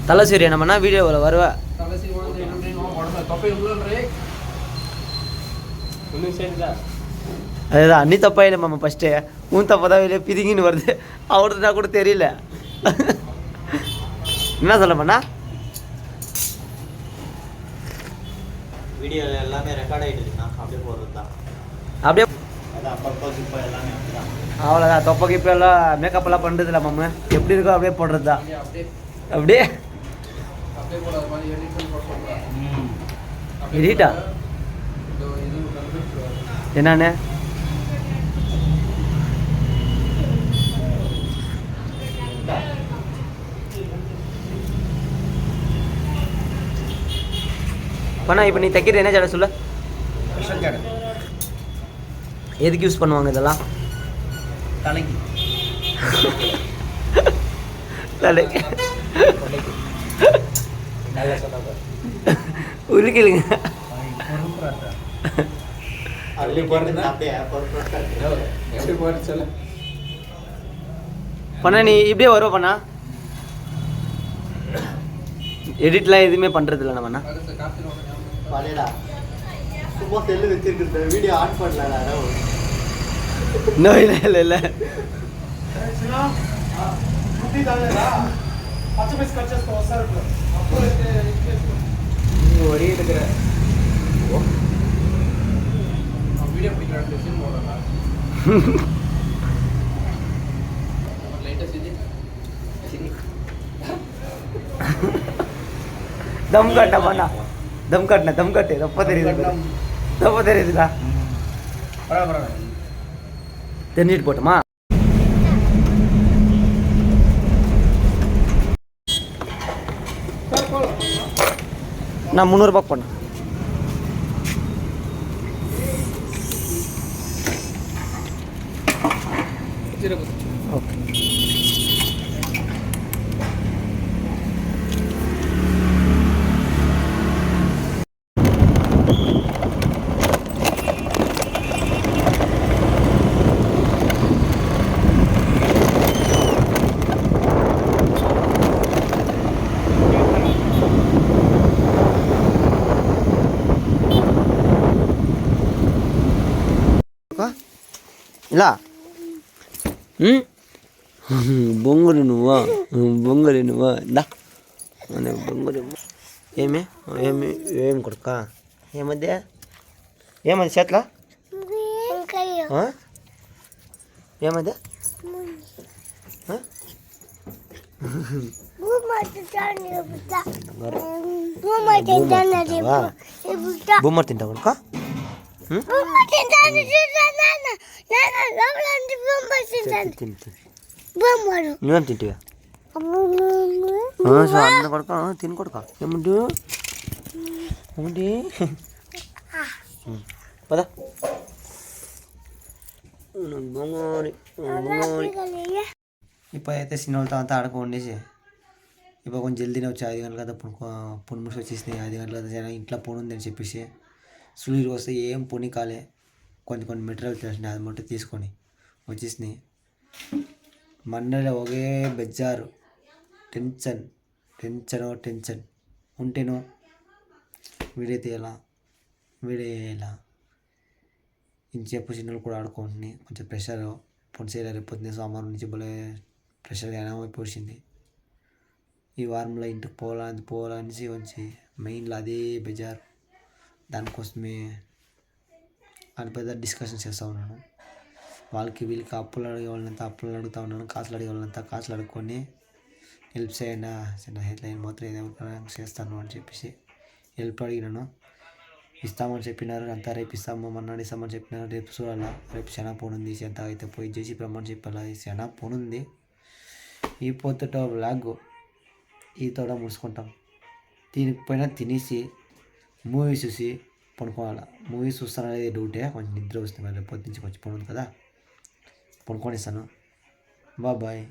தலை சரி நம்மனா வீடியோவில் வருவா அதுதான் அன்னி தப்பா இல்லை மாமா ஃபஸ்ட்டு உன் தப்பா தான் வெளியே பிதிங்கின்னு வருது அவர்தான் கூட தெரியல என்ன சொல்ல பண்ணா வீடியோவில் எல்லாமே ரெக்கார்ட் ஆகிட்டுருக்குண்ணா அப்படியே போடுறது தான் அப்படியே எல்லாமே அவ்வளோதான் தொப்பைக்கு இப்போ எல்லாம் மேக்கப் எல்லாம் பண்ணுறது இல்லை மாமா எப்படி இருக்கோ அப்படியே போடுறது தான் அப்படியே எடிட்டா என்னன்னு பண்ணா இப்போ நீ தைக்கிறது என்ன ஜடை சொல்ல எதுக்கு யூஸ் பண்ணுவாங்க இதெல்லாம் தலைக்கு தலைக்கு உருக்கிலுங்க பண்ணா நீ இப்படியே வருவ பண்ணா எடிட்லாம் எதுவுமே பண்ணுறது இல்லை நம்மண்ணா சும்மா செல்லு வச்சிருக்க வீடியோ ஆன் பண்ணல இன்னும் இல்லை இல்லை இல்லை தம் கட்ட பண்ணா தம் கட்டின தம் கட்டு தப்பா தெரியுதுடா தெரிஞ்சிட்டு போட்டோமா நான் 300 ரூபாய்க்கு பண்ணேன் ஓகே ఇలా బొంగులు నువ్వా ఇందా బొంగులు ఏమి కొడుక ఏమద్ద ఏమది చేట్లా ఏమద్ద బొమ్మ తింటావు కొడుక నువ్వేం తింటివా అన్న కొడుక తిని కొడుక ఏమంటు ఏమంటి పదా ఇప్పుడైతే సినిమాలతో అంతా ఆడుకోండేసి ఇప్పుడు కొంచెం జల్దీనే వచ్చి 5 గంటల కదా పొన్ను ముసి వచ్చేసినాయి 5 గంటల కదా ఇంట్లో ఫోన్ ఉందని చెప్పేసి సులువుగా వస్తే ఏం పొని కాలే కొన్ని మెటీరియల్ తెలిసినాయి అది మొట్ట తీసుకొని వచ్చేసినాయి మండలో ఒకే బెజ్జారు టెన్షన్ ఉంటేనో వీడియో తీయాలా ఇంచేపు చిన్నలు కూడా ఆడుకుంటున్నాయి కొంచెం ప్రెషర్ పొడిసేలా రేపొద్దునే సోమవారం నుంచి భలే ప్రెషర్ అయిపోయింది ఈ వారంలో ఇంటికి పోవాలనేసి వచ్చి మెయిన్లో అదే బెజార్ దానికోసమే అని పెద్ద డిస్కషన్ చేస్తూ ఉన్నాను వాళ్ళకి వీళ్ళకి అప్పులు అడిగే వాళ్ళంతా అప్పులు అడుగుతూ ఉన్నాను కాసులు అడిగే వాళ్ళంతా కాసులు అడుక్కొని హెల్ప్ చేయండి చిన్న హెల్ప్లైన్ మాత్రం ఏదైనా చేస్తాను అని చెప్పేసి హెల్ప్ అడిగినాను ఇస్తామని చెప్పినారు అంతా రేపు ఇస్తాము మన్నాడు ఇస్తామని చెప్పినారు రేపు చూడాలా రేపు చాలా పోనుంది ఎంత అయితే పోయి చేసి ప్రమాణం చెప్పాలా చాలా పోనుంది ఈ పొద్దుట బ్లాగ్ ఈ తోడ ముడుచుకుంటాం దీనికి పోయినా తినేసి మూవీ చూసి పడుకోవాలి మూవీ చూస్తాననేది డౌటే కొంచెం నిద్ర వస్తుంది రేపు పొద్దు నుంచి కొంచెం పనుంది కదా పడుకొని ఇస్తాను బాయ్